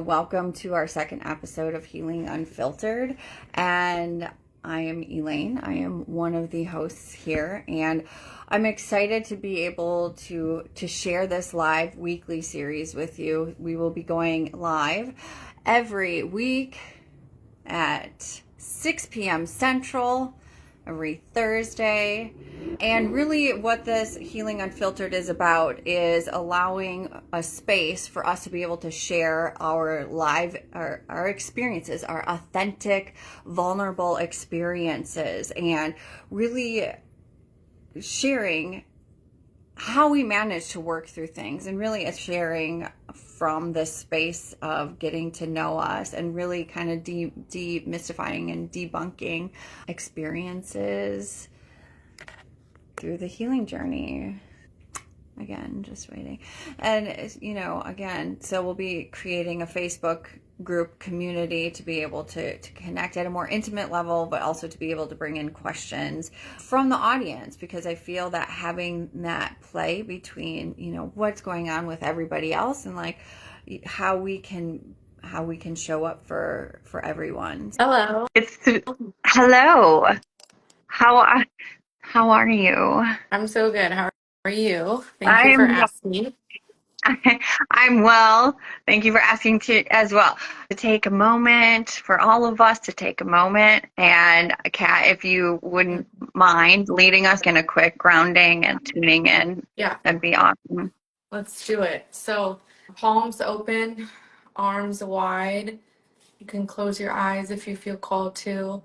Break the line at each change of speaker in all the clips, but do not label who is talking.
Welcome to our second episode of Healing Unfiltered. And I am Elaine. I am one of the hosts here, and I'm excited to be able to share this live weekly series with you. We will be going live every week at 6 p.m. Central, every Thursday. And really what this Healing Unfiltered is about is allowing a space for us to be able to share our our experiences, our authentic, vulnerable experiences, and really sharing how we manage to work through things, and really sharing from this space of getting to know us and really kind of demystifying and debunking experiences through the healing journey. Again, just waiting. And, again, so we'll be creating a Facebook group community to be able to connect at a more intimate level, but also to be able to bring in questions from the audience, because I feel that having that play between, what's going on with everybody else and like how we can show up for everyone.
Hello.
Hello. How are you?
I'm so good. How are you? Thank you for
I'm
asking.
I'm well. Thank you for asking to as well. To take a moment for all of us to take a moment, and Kat, if you wouldn't mind leading us in a quick grounding and tuning in,
Yeah,
that'd be awesome.
let's do it. So, palms open, arms wide. You can close your eyes if you feel called to,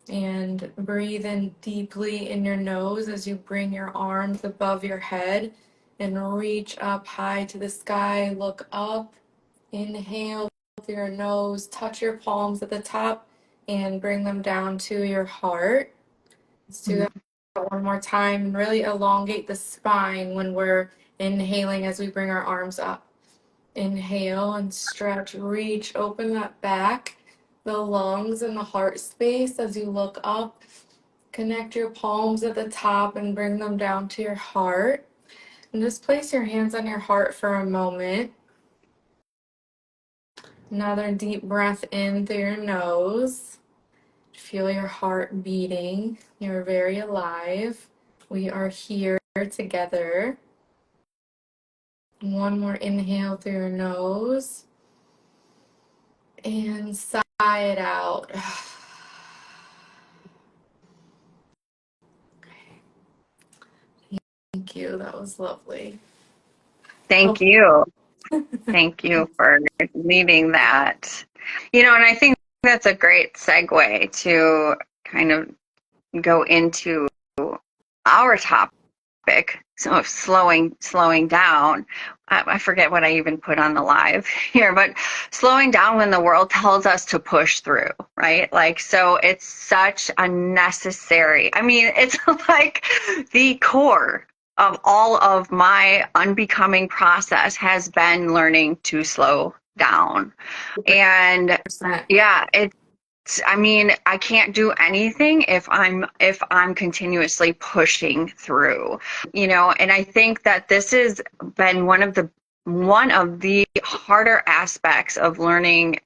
and breathe in deeply in your nose as you bring your arms above your head and reach up high to the sky. Look up, inhale through your nose, touch your palms at the top, and bring them down to your heart. Let's do that one more time and really elongate the spine when we're inhaling as we bring our arms up. Inhale and stretch, reach, open that back, the lungs and the heart space as you look up. Connect your palms at the top and bring them down to your heart. And just place your hands on your heart for a moment. Another deep breath in through your nose. Feel your heart beating. You're very alive. We are here together. One more inhale through your nose. And sigh it out. Thank you. That was lovely.
Thank you. Thank you for leading that. And I think that's a great segue to kind of go into our topic. So slowing down. I forget what I even put on the live here, but slowing down when the world tells us to push through, right? Like, so it's such a necessary, it's like the core of all of my unbecoming process has been learning to slow down. And yeah, I can't do anything if I'm continuously pushing through, and I think that this has been one of the harder aspects of learning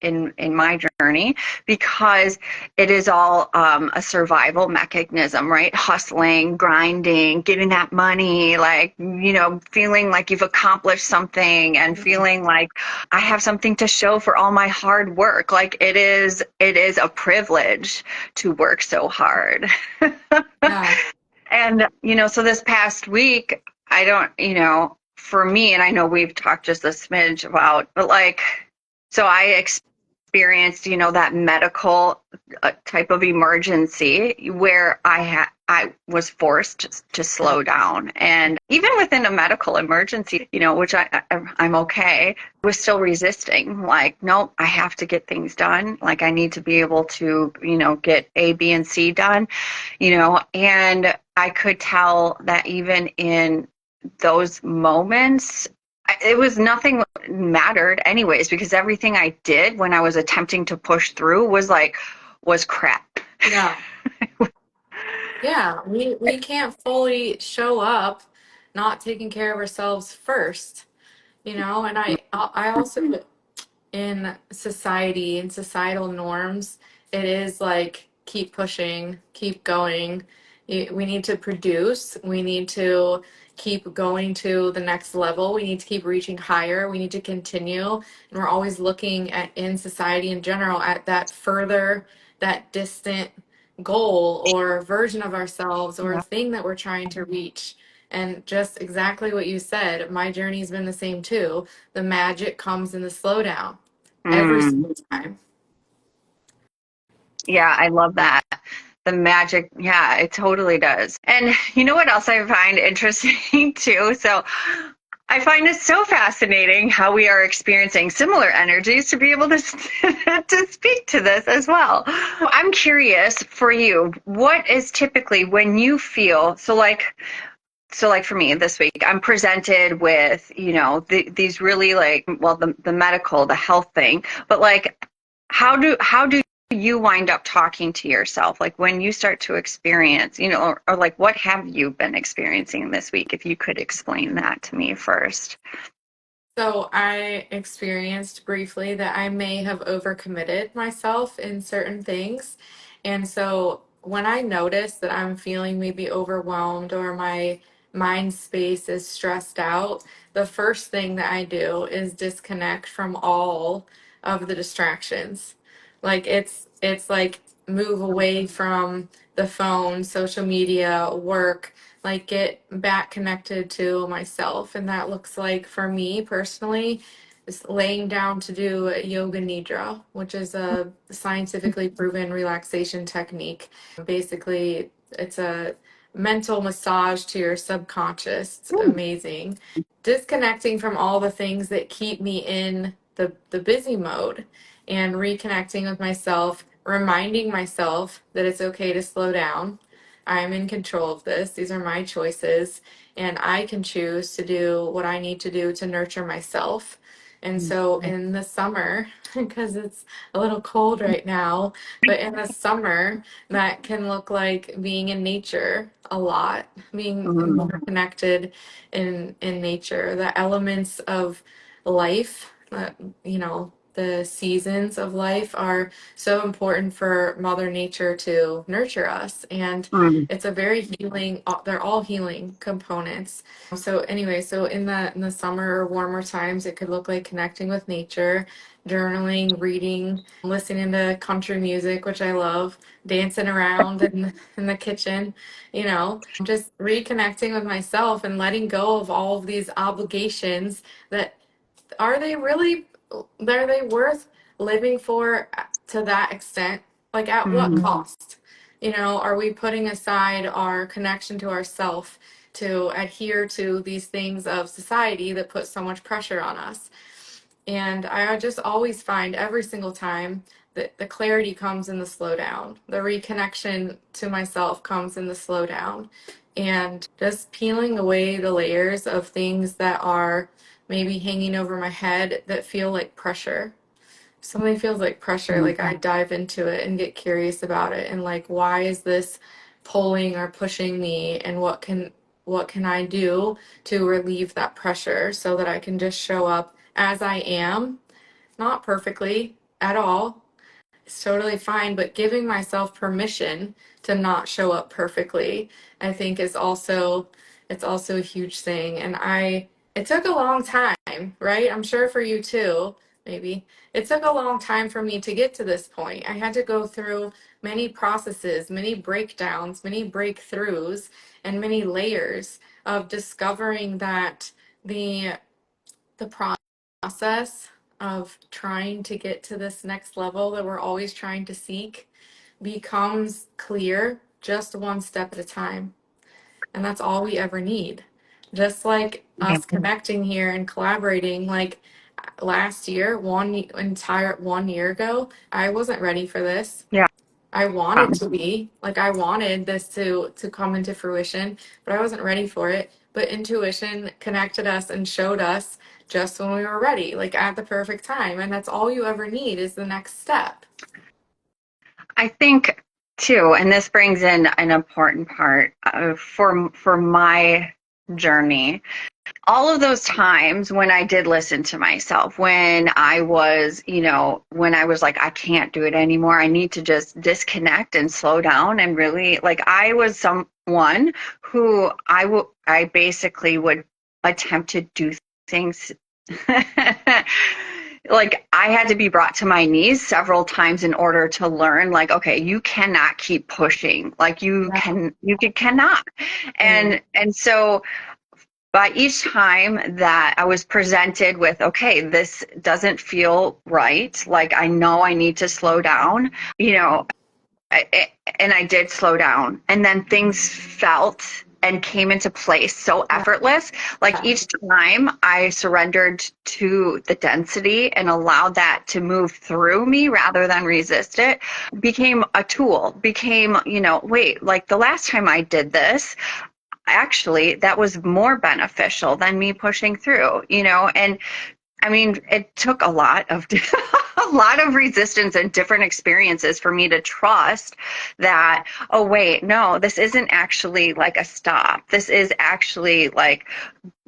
in my journey, because it is all a survival mechanism, right? Hustling, grinding, getting that money, like, feeling like you've accomplished something and feeling like I have something to show for all my hard work. Like, it is a privilege to work so hard.
Yeah.
And, so this past week, I don't, for me, and I know we've talked just a smidge about, but like, so I experienced, that medical type of emergency where I was forced to slow down. And even within a medical emergency, which I'm okay, was still resisting. Like, nope, I have to get things done. Like, I need to be able to, get A, B, and C done, and I could tell that even in those moments, it was nothing mattered anyways, because everything I did when I was attempting to push through was crap.
Yeah. Yeah. We can't fully show up not taking care of ourselves first, and I also in society and societal norms, it is like keep pushing, keep going. We need to produce, we need to keep going to the next level, we need to keep reaching higher, we need to continue. And we're always looking at in society in general at that further, that distant goal or version of ourselves or
Yeah.
thing that we're trying to reach. And just exactly what you said, my journey's been the same too. The magic comes in the slowdown every
Mm.
single time.
Yeah, I love that. The magic, yeah, it totally does. And you know what else I find interesting too? So I find it so fascinating how we are experiencing similar energies to be able to to speak to this as well. I'm curious for you, what is typically when you feel so like for me this week, I'm presented with, these really like, well, the medical, the health thing, but like, how do you wind up talking to yourself? Like when you start to experience, or like, what have you been experiencing this week? If you could explain that to me first.
So I experienced briefly that I may have overcommitted myself in certain things. And so when I notice that I'm feeling maybe overwhelmed or my mind space is stressed out, the first thing that I do is disconnect from all of the distractions. Like it's like move away from the phone, social media, work, like get back connected to myself. And that looks like for me personally, is laying down to do yoga nidra, which is a scientifically proven relaxation technique. Basically, it's a mental massage to your subconscious. It's amazing. Disconnecting from all the things that keep me in the busy mode and reconnecting with myself, reminding myself that it's okay to slow down. I'm in control of this. These are my choices, and I can choose to do what I need to do to nurture myself. And so in the summer, because it's a little cold right now, but in the summer, that can look like being in nature a lot, being
Mm.
more connected in nature, the elements of life, the seasons of life are so important for Mother Nature to nurture us. And
Mm.
it's a very healing, they're all healing components. So anyway, so in the summer or warmer times, it could look like connecting with nature, journaling, reading, listening to country music, which I love, dancing around in the kitchen, just reconnecting with myself and letting go of all of these obligations that are they really are they worth living for to that extent? Like at what
Mm.
cost? Are we putting aside our connection to ourself to adhere to these things of society that put so much pressure on us? And I just always find every single time that the clarity comes in the slowdown. The reconnection to myself comes in the slowdown. And just peeling away the layers of things that are maybe hanging over my head that feel like pressure. If something feels like pressure, like I dive into it and get curious about it and like why is this pulling or pushing me and what can I do to relieve that pressure so that I can just show up as I am, not perfectly at all. It's totally fine, but giving myself permission to not show up perfectly, I think is also it's also a huge thing. And it took a long time, right? I'm sure for you too, maybe. It took a long time for me to get to this point. I had to go through many processes, many breakdowns, many breakthroughs, and many layers of discovering that the the process of trying to get to this next level that we're always trying to seek becomes clear just one step at a time. And that's all we ever need. Just like
Yeah.
us connecting here and collaborating, like last year, one entire 1 year ago, I wasn't ready for this.
Yeah.
I wanted to be, like I wanted this to come into fruition, but I wasn't ready for it. But intuition connected us and showed us just when we were ready, like at the perfect time. And that's all you ever need is the next step.
I think too, and this brings in an important part for my journey, all of those times when I did listen to myself, when I was, when I was like, I can't do it anymore. I need to just disconnect and slow down and really, like, I was someone who I basically would attempt to do things. Like I had to be brought to my knees several times in order to learn, like, okay, you cannot keep pushing, like cannot. And so by each time that I was presented with, okay, this doesn't feel right, like I know I need to slow down, you know, and I did slow down. And then things felt and came into place so
Yeah.
effortless. Like each time I surrendered to the density and allowed that to move through me rather than resist it, became a tool, became, wait, like the last time I did this, actually that was more beneficial than me pushing through, and I mean it took a lot of a lot of resistance and different experiences for me to trust that, oh wait, no, this isn't actually like a stop, this is actually like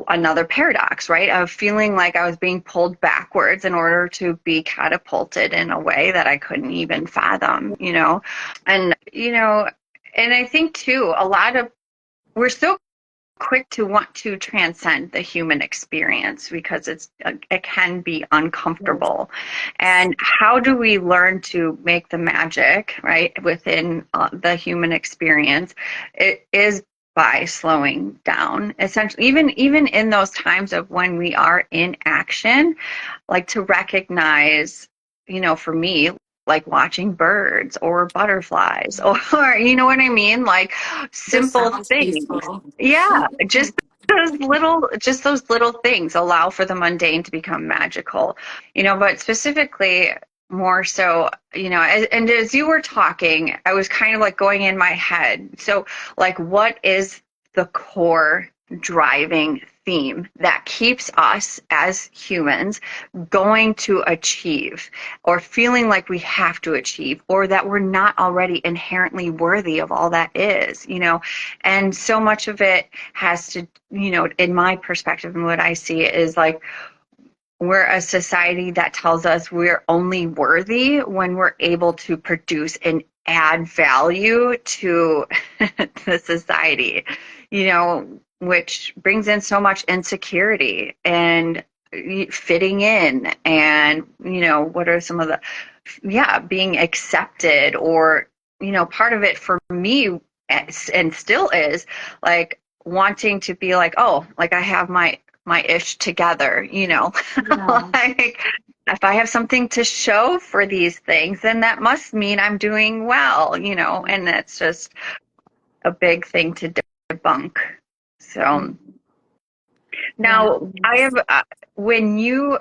another paradox, right, of feeling like I was being pulled backwards in order to be catapulted in a way that I couldn't even fathom, and and I think too, a lot of we're so quick to want to transcend the human experience because it can be uncomfortable. And how do we learn to make the magic right within the human experience? It is by slowing down, essentially, even in those times of when we are in action, like to recognize, for me, like watching birds or butterflies, or you know what I mean, like
Just
simple
sounds
things.
peaceful.
Yeah, just those little things allow for the mundane to become magical, but specifically more so, and as you were talking, I was kind of like going in my head. So like, what is the core driving theme that keeps us as humans going to achieve, or feeling like we have to achieve, or that we're not already inherently worthy of all that is, and so much of it has to, in my perspective and what I see is like, we're a society that tells us we're only worthy when we're able to produce and add value to the society, which brings in so much insecurity and fitting in, and what are some of the, yeah, being accepted, or part of it for me, and still is, like wanting to be like, oh, like I have my ish together,
Yeah.
like if I have something to show for these things, then that must mean I'm doing well, and that's just a big thing to debunk. So
Yeah.
now I have, when you,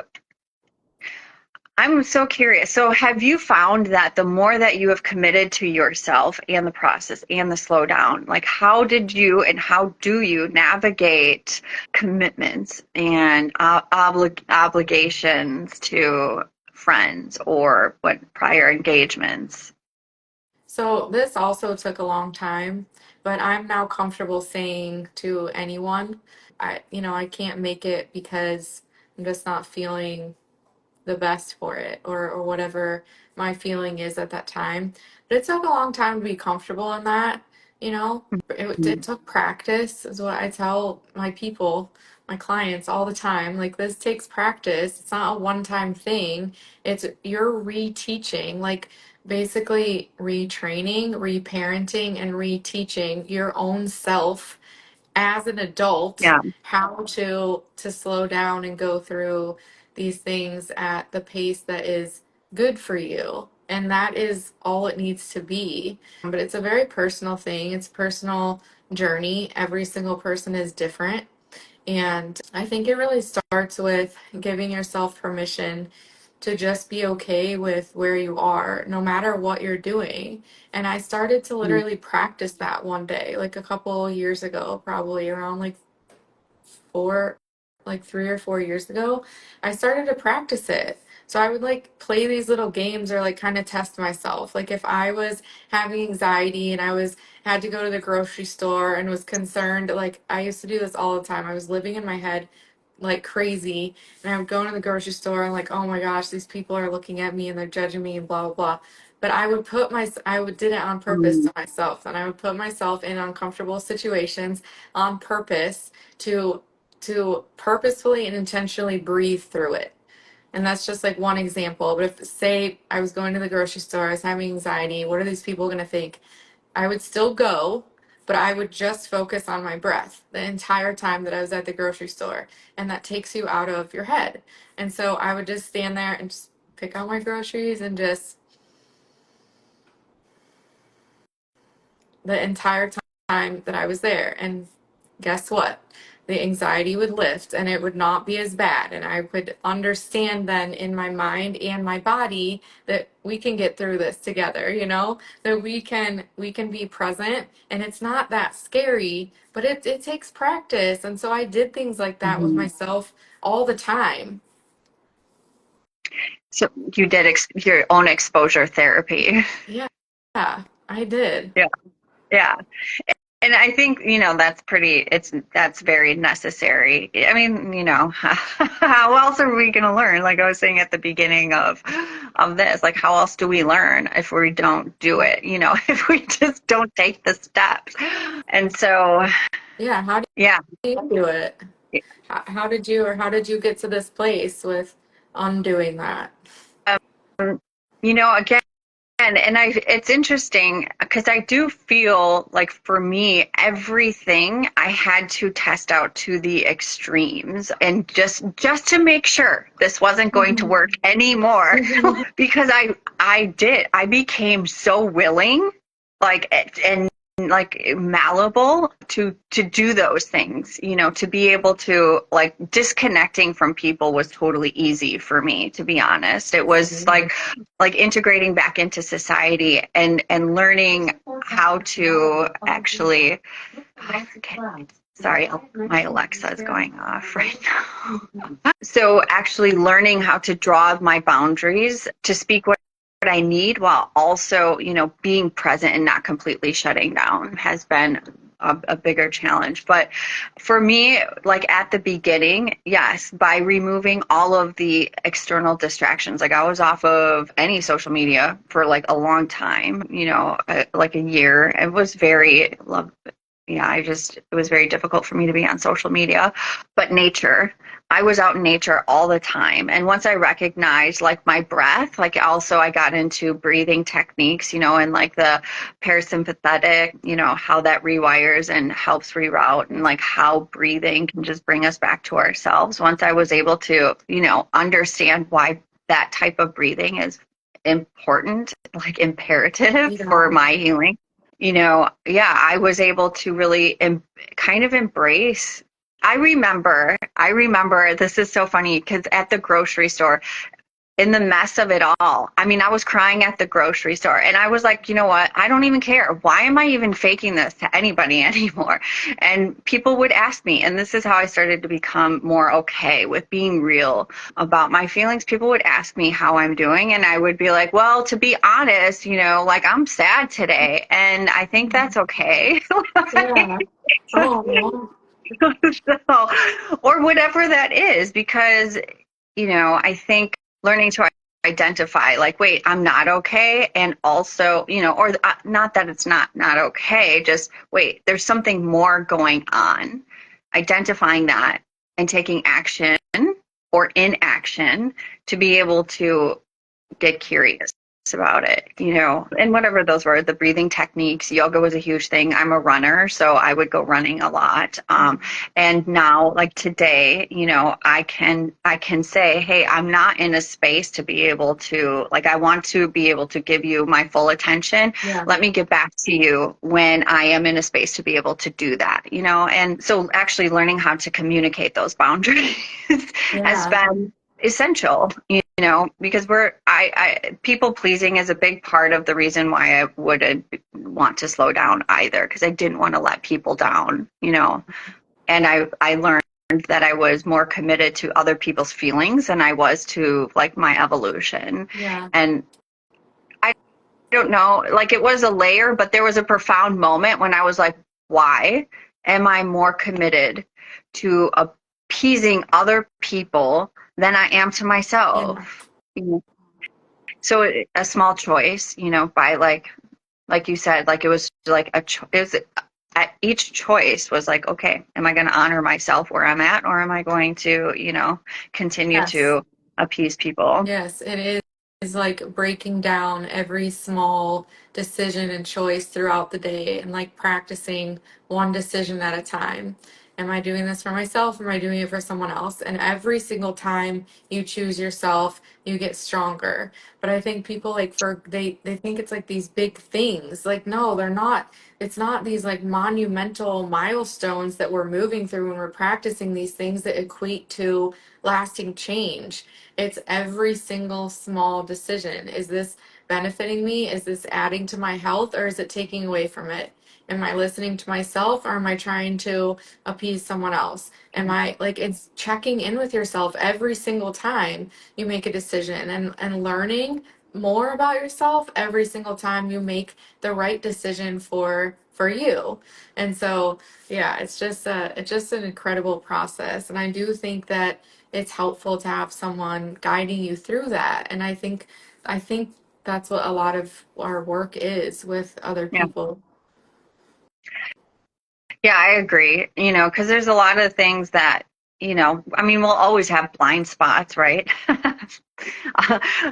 I'm so curious. So have you found that the more that you have committed to yourself and the process and the slowdown, like how did you and how do you navigate commitments and obligations to friends or what prior engagements?
So this also took a long time, but I'm now comfortable saying to anyone, I can't make it because I'm just not feeling the best for it, or whatever my feeling is at that time. But it took a long time to be comfortable in that, you know. It took practice, is what I tell my people, my clients all the time. Like, this takes practice. It's not a one-time thing. It's you're reteaching, like basically retraining, reparenting, and reteaching your own self as an adult
Yeah,
how to slow down and go through these things at the pace that is good for you, and that is all it needs to be. But it's a very personal thing. It's a personal journey. Every single person is different, and I think it really starts with giving yourself permission to just be okay with where you are, no matter what you're doing. And I started to literally practice that one day, like a couple years ago, probably around like four, like 3 or 4 years ago. I started to practice it. So I would like play these little games or like kind of test myself. Like if I was having anxiety and I was had to go to the grocery store and was concerned, like I used to do this all the time. I was living in my head like crazy, and I would go into the grocery store and like, oh my gosh, these people are looking at me and they're judging me and blah blah blah. But I would did it on purpose
Mm.
to myself, and I would put myself in uncomfortable situations on purpose to purposefully and intentionally breathe through it. And that's just like one example. But if, say, I was going to the grocery store, I was having anxiety, what are these people going to think? I would still go, but I would just focus on my breath the entire time that I was at the grocery store. And that takes you out of your head. And so I would just stand there and just pick out my groceries and just the entire time that I was there. And guess what? The anxiety would lift and it would not be as bad. And I could understand then in my mind and my body that we can get through this together, that we can be present, and it's not that scary, but it takes practice. And so I did things like that with
Mhm.
myself all the time.
So you did your own exposure therapy.
Yeah, yeah, I did.
Yeah. Yeah. And I think, that's very necessary. I mean, how else are we going to learn? Like I was saying at the beginning of this, like how else do we learn if we don't do it? If we just don't take the steps. And so,
Yeah, how do
yeah.
you do it? How did you get to this place with undoing that?
Again, and it's interesting because I do feel like for me, everything I had to test out to the extremes, and just to make sure this wasn't going to work anymore. Because I became so willing, like, and like malleable to do those things, to be able to, like, disconnecting from people was totally easy for me, to be honest. It was like integrating back into society and learning how to actually, sorry, my Alexa is going off right now. So actually learning how to draw my boundaries to speak what I need while also, being present and not completely shutting down has been a bigger challenge. But for me, like at the beginning, yes, by removing all of the external distractions, like I was off of any social media for like a long time, like a year. It was very, yeah, it was very difficult for me to be on social media. But nature, I was out in nature all the time. And once I recognized like my breath, like also I got into breathing techniques, and like the parasympathetic, how that rewires and helps reroute, and like how breathing can just bring us back to ourselves. Once I was able to, understand why that type of breathing is important, like imperative for
Yeah.
my healing, yeah, I was able to really kind of embrace. I remember, this is so funny because at the grocery store, in the mess of it all, I mean, I was crying at the grocery store and I was like, you know what? I don't even care. Why am I even faking this to anybody anymore? And people would ask me, and this is how I started to become more okay with being real about my feelings. People would ask me how I'm doing, and I would be like, well, to be honest, like I'm sad today, and I think that's okay.
Yeah. Oh,
So, or whatever that is, because, I think learning to identify, like, wait, I'm not okay. And also, or not that it's not okay, just wait, there's something more going on. Identifying that and taking action or inaction to be able to get curious about it, and whatever those were, the breathing techniques. Yoga was a huge thing. I'm a runner, so I would go running a lot. And now, like today, I can say, hey, I'm not in a space to be able to, like, I want to be able to give you my full attention.
yeah.
Let me get back to you when I am in a space to be able to do that, and so actually learning how to communicate those boundaries has
Yeah.
been essential, because people pleasing is a big part of the reason why I would want to slow down either, because I didn't want to let people down, and I learned that I was more committed to other people's feelings than I was to like my evolution.
Yeah.
And I don't know, like it was a layer, but there was a profound moment when I was like, why am I more committed to appeasing other people than I am to
Yeah.
myself? So a small choice, by like you said, like it was like it was each choice was like, okay, am I going to honor myself where I'm at, or am I going to, continue
Yes.
to appease people?
Yes, it is like breaking down every small decision and choice throughout the day and like practicing one decision at a time. Am I doing this for myself? Am I doing it for someone else? And every single time you choose yourself, you get stronger. But I think people like they think it's like these big things. Like no, they're not. It's not these like monumental milestones that we're moving through when we're practicing these things that equate to lasting change. It's every single small decision. Is this benefiting me? Is this adding to my health or is it taking away from it? Am I listening to myself or am I trying to appease someone else? Am I like it's checking in with yourself every single time you make a decision and learning more about yourself every single time you make the right decision for you. And so yeah, it's just an incredible process. And I do think that it's helpful to have someone guiding you through that. And I think that's what a lot of our work is with other
Yeah.
people.
Yeah, I agree. Because there's a lot of things that, I mean, we'll always have blind spots, right?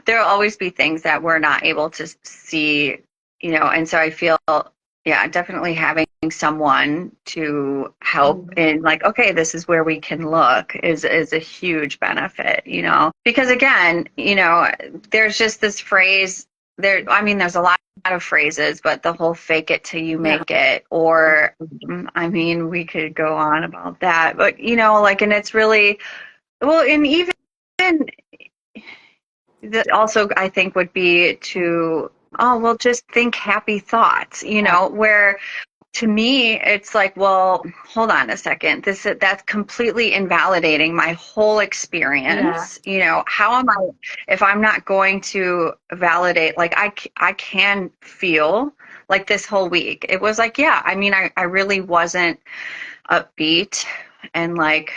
There'll always be things that we're not able to see, and so I feel, yeah, definitely having someone to help
Mhm.
in like, okay, this is where we can look is a huge benefit, because again, there's just this phrase there. I mean, there's a lot of phrases, but the whole fake it till you
Yeah.
make it, or I mean, we could go on about that, but like, and it's really well, and even that also I think would be to, oh, well, just think happy thoughts, where to me it's like, well, hold on a second, that's completely invalidating my whole
Yeah.
experience. How am I, if I'm not going to validate, like I can feel like this whole week it was like, yeah, I mean, I really wasn't upbeat and like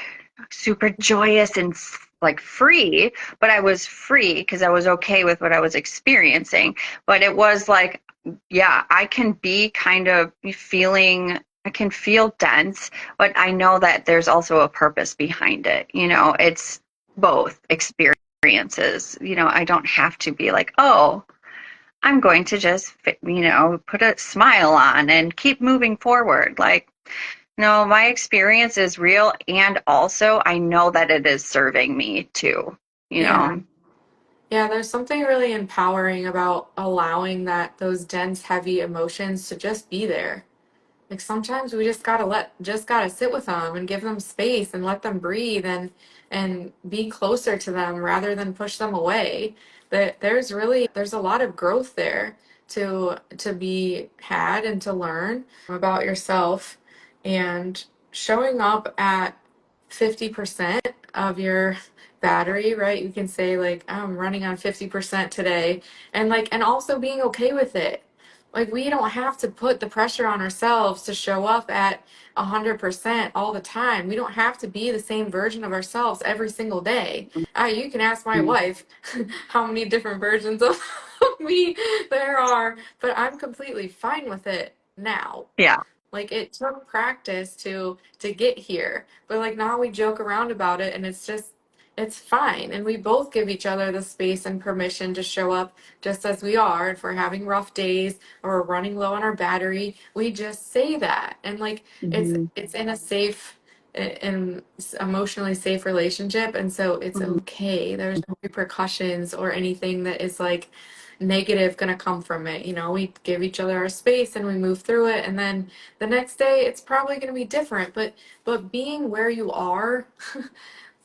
super joyous and like free, but I was free because I was okay with what I was experiencing. But it was like, yeah, I can be kind of feeling, I can feel dense, but I know that there's also a purpose behind it. It's both experiences. I don't have to be like, oh, I'm going to just, put a smile on and keep moving forward. Like, no, my experience is real, and also I know that it is serving me too, you
Yeah.
know.
Yeah, there's something really empowering about allowing that those dense, heavy emotions to just be there. Like sometimes we just gotta sit with them and give them space and let them breathe and be closer to them rather than push them away. That there's a lot of growth there to be had and to learn about yourself and showing up at 50% of your battery, right? You can say like I'm running on 50% today and also being okay with it. Like we don't have to put the pressure on ourselves to show up at 100% all the time. We don't have to be the same version of ourselves every single day. You can ask my wife how many different versions of me there are, but I'm completely fine with it now.
Yeah.
Like it took practice to get here, but like now we joke around about it and it's fine. And we both give each other the space and permission to show up just as we are. If we're having rough days or we're running low on our battery, we just say that. And like
Mhm.
it's in a safe and emotionally safe relationship, and so it's
Mhm.
okay. There's no repercussions or anything that is like negative gonna come from it. You know, we give each other our space and we move through it, and then the next day it's probably gonna be different. But being where you are,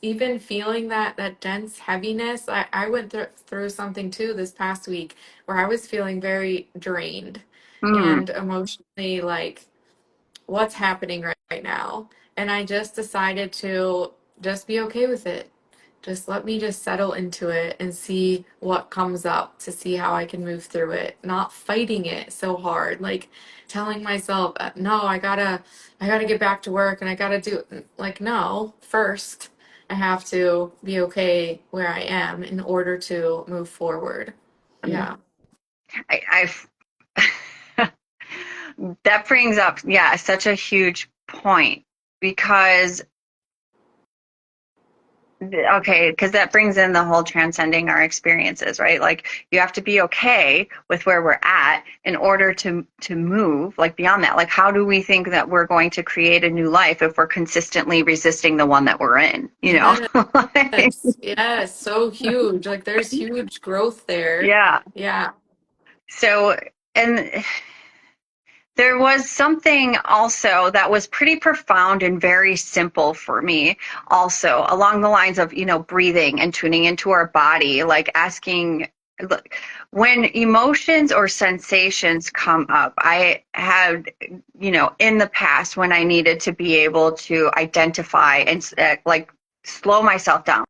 even feeling that dense heaviness, I went through something too this past week where I was feeling very drained
Mm.
and emotionally like what's happening right now. And I just decided to just be okay with it. Just let me just settle into it and see what comes up to see how I can move through it. Not fighting it so hard, like telling myself, no, I gotta get back to work and I gotta do like, no, first I have to be okay where I am in order to move forward. Yeah.
I've that brings up, yeah, such a huge point because okay, because that brings in the whole transcending our experiences, right? Like you have to be okay with where we're at in order to move like beyond that. Like how do we think that we're going to create a new life if we're consistently resisting the one that we're in, you know?
Yes. Yes. So huge. Like there's huge growth there.
Yeah.
Yeah.
So, and there was something also that was pretty profound and very simple for me, also along the lines of, breathing and tuning into our body, like asking, look, when emotions or sensations come up, I had, in the past when I needed to be able to identify and like slow myself down.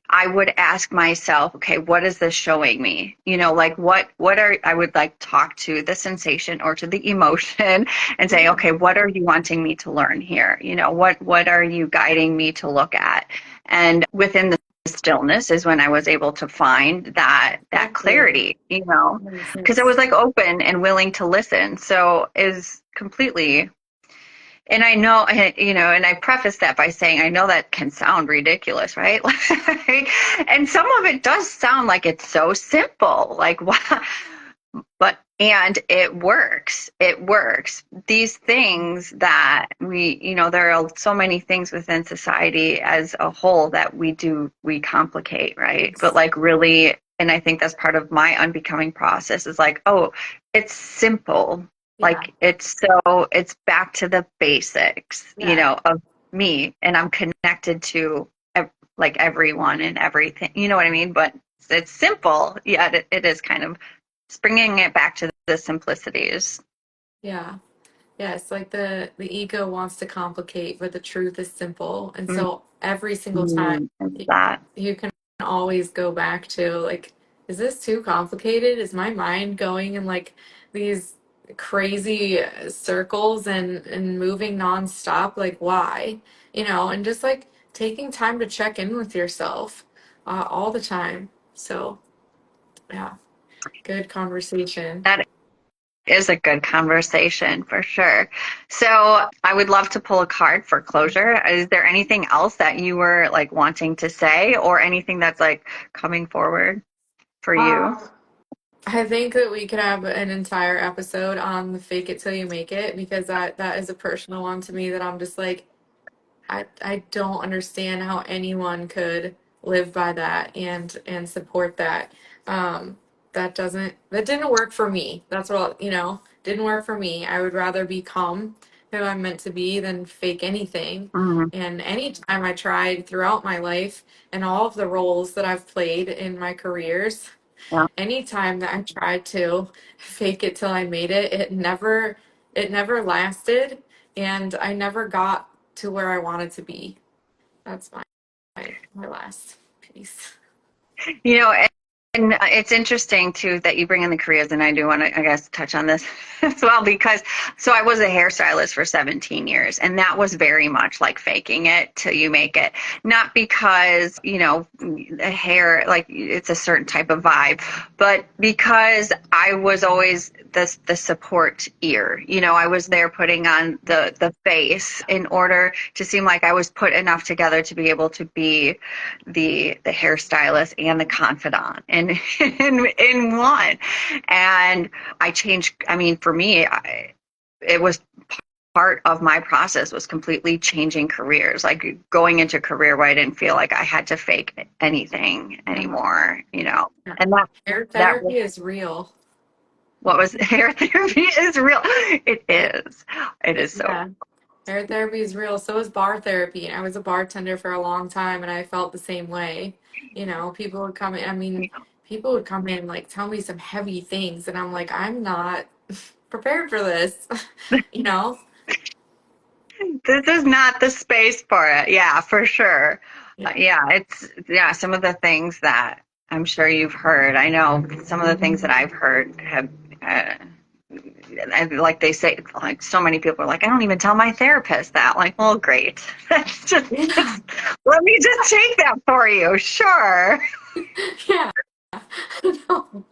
I would ask myself, okay, what is this showing me? Like what are I would like talk to the sensation or to the emotion and say,
Yeah.
okay, what are you wanting me to learn here? What are you guiding me to look at? And within the stillness is when I was able to find that
Exactly.
clarity,
Yes,
because I was like open and willing to listen. So is completely, and I know, and I preface that by saying I know that can sound ridiculous, right? And some of it does sound like it's so simple, like wow, and it works. It works. These things that there are so many things within society as a whole that we complicate, right? But
yes.
like really, and I think that's part of my unbecoming process is like, oh, it's simple.
Yeah.
Like it's back to the basics,
Yeah.
of me, and I'm connected to like everyone and everything. You know what I mean? But it's simple, yet it is kind of bringing it back to the simplicities.
Yeah. Yes, like the ego wants to complicate, but the truth is simple. And so every single time
Mm-hmm.
y-
That.
you can always go back to like, is this too complicated? Is my mind going in like these crazy circles and moving nonstop? Like, why? And just like taking time to check in with yourself all the time. So, yeah, good conversation.
That is a good conversation for sure. So I would love to pull a card for closure. Is there anything else that you were like wanting to say or anything that's like coming forward for you?
Um, I think that we could have an entire episode on the fake it till you make it because that is a personal one to me that I'm just like I don't understand how anyone could live by that and support that. Um, that didn't work for me. That's what, didn't work for me. I would rather become who I'm meant to be than fake anything.
Mm-hmm.
And anytime I tried throughout my life and all of the roles that I've played in my careers,
Yeah.
anytime that I tried to fake it till I made it, it never lasted and I never got to where I wanted to be. That's my last piece.
You know, and it's interesting too that you bring in the careers, and I do want to, I guess, touch on this as well because so I was a hairstylist for 17 years, and that was very much like faking it till you make it. Not because the hair like it's a certain type of vibe, but because I was always the support ear. I was there putting on the face in order to seem like I was put enough together to be able to be the hairstylist and the confidant in one. And I changed. I mean, for me, it was part of my process was completely changing careers, like going into a career where I didn't feel like I had to fake anything
Yeah.
anymore.
Yeah.
And
Hair
that was
therapy is real.
what was hair therapy is real. It is. It is so.
Yeah. Hair therapy is real. So is bar therapy. I was a bartender for a long time and I felt the same way. People would come in, people would come in like tell me some heavy things and I'm like, I'm not prepared for this. you know?
This is not the space for it. Yeah, for sure.
Yeah.
Yeah, some of the things that I'm sure you've heard. I know some of the things that I've heard have, uh, like they say, like so many people are like, I don't even tell my therapist that. Like, well, great. That's just,
Yeah.
let me just take that for you. Sure.
Yeah. No.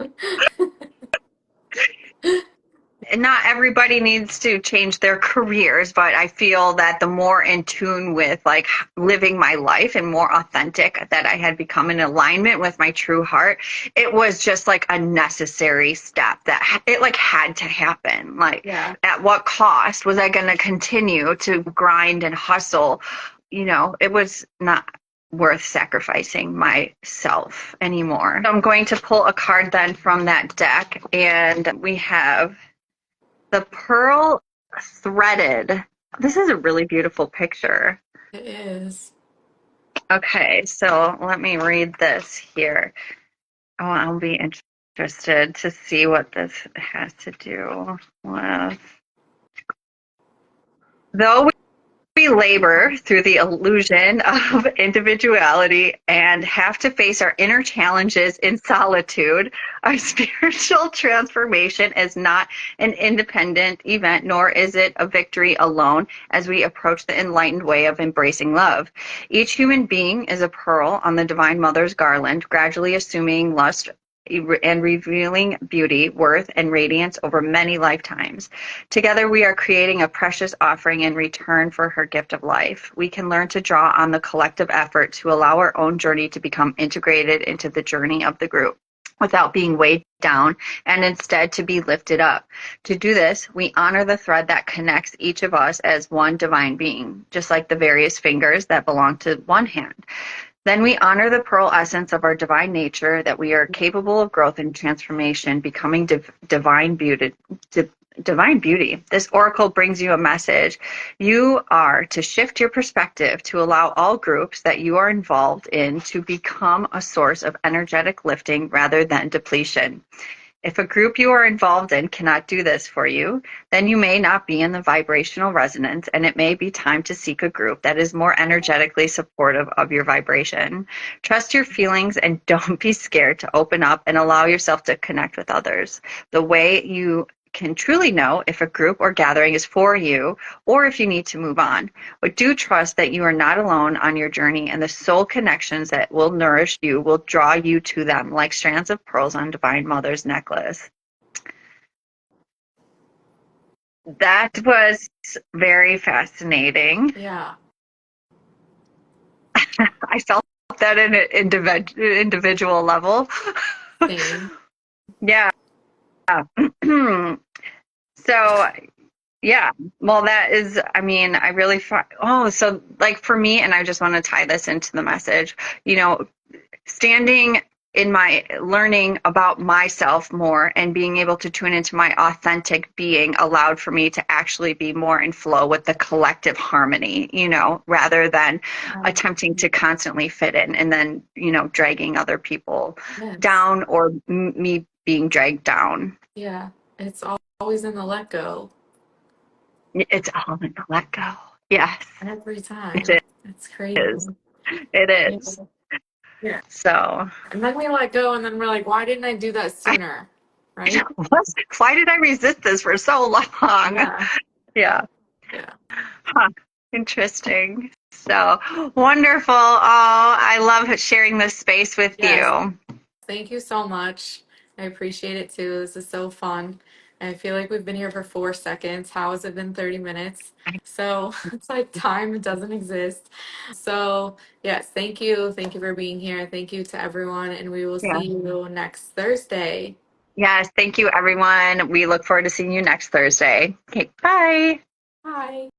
And not everybody needs to change their careers, but I feel that the more in tune with like living my life and more authentic that I had become in alignment with my true heart, it was just like a necessary step that it like had to happen. Like,
Yeah.
at what cost was I going to continue to grind and hustle? It was not worth sacrificing myself anymore. I'm going to pull a card then from that deck, and we have the pearl threaded. This is a really beautiful picture.
It is.
Okay, so let me read this here. Oh, I'll be interested to see what this has to do with. Though we labor through the illusion of individuality and have to face our inner challenges in solitude, our spiritual transformation is not an independent event, nor is it a victory alone as we approach the enlightened way of embracing love. Each human being is a pearl on the Divine Mother's garland, gradually assuming lust and revealing beauty, worth, and radiance over many lifetimes. Together, we are creating a precious offering in return for her gift of life. We can learn to draw on the collective effort to allow our own journey to become integrated into the journey of the group without being weighed down, and instead to be lifted up. To do this, we honor the thread that connects each of us as one divine being, just like the various fingers that belong to one hand. Then we honor the pearl essence of our divine nature, that we are capable of growth and transformation, becoming divine beauty. Divine beauty. This oracle brings you a message. You are to shift your perspective to allow all groups that you are involved in to become a source of energetic lifting rather than depletion. If a group you are involved in cannot do this for you, then you may not be in the vibrational resonance, and it may be time to seek a group that is more energetically supportive of your vibration. Trust your feelings and don't be scared to open up and allow yourself to connect with others. The way you can truly know if a group or gathering is for you or if you need to move on. But do trust that you are not alone on your journey, and the soul connections that will nourish you will draw you to them like strands of pearls on Divine Mother's necklace. That was very fascinating.
Yeah.
I felt that in an individual level.
Same.
Yeah. So, yeah, well, that is, I mean, I really, so like for me, and I just want to tie this into the message, standing in my learning about myself more and being able to tune into my authentic being allowed for me to actually be more in flow with the collective harmony, rather than attempting to constantly fit in and then, dragging other people
Yes.
down or me being dragged down.
Yeah. It's always in the let go.
It's all in the let go. Yes,
Every time.
it
It's crazy.
is. It
Yeah.
is.
Yeah.
So,
And then we let go, and then we're like, why didn't I do that
I,
sooner? Right?
why did I resist this for so long?
Yeah.
Yeah.
Yeah.
Huh. Interesting. So wonderful. Oh, I love sharing this space with
Yes.
you.
Thank you so much. I appreciate it too. This is so fun. I feel like we've been here for 4 seconds. How has it been 30 minutes? So it's like time doesn't exist. So, yes, thank you. Thank you for being here. Thank you to everyone. And we will
Yeah.
see you next Thursday.
Yes. Thank you, everyone. We look forward to seeing you next Thursday. Okay. Bye.
Bye.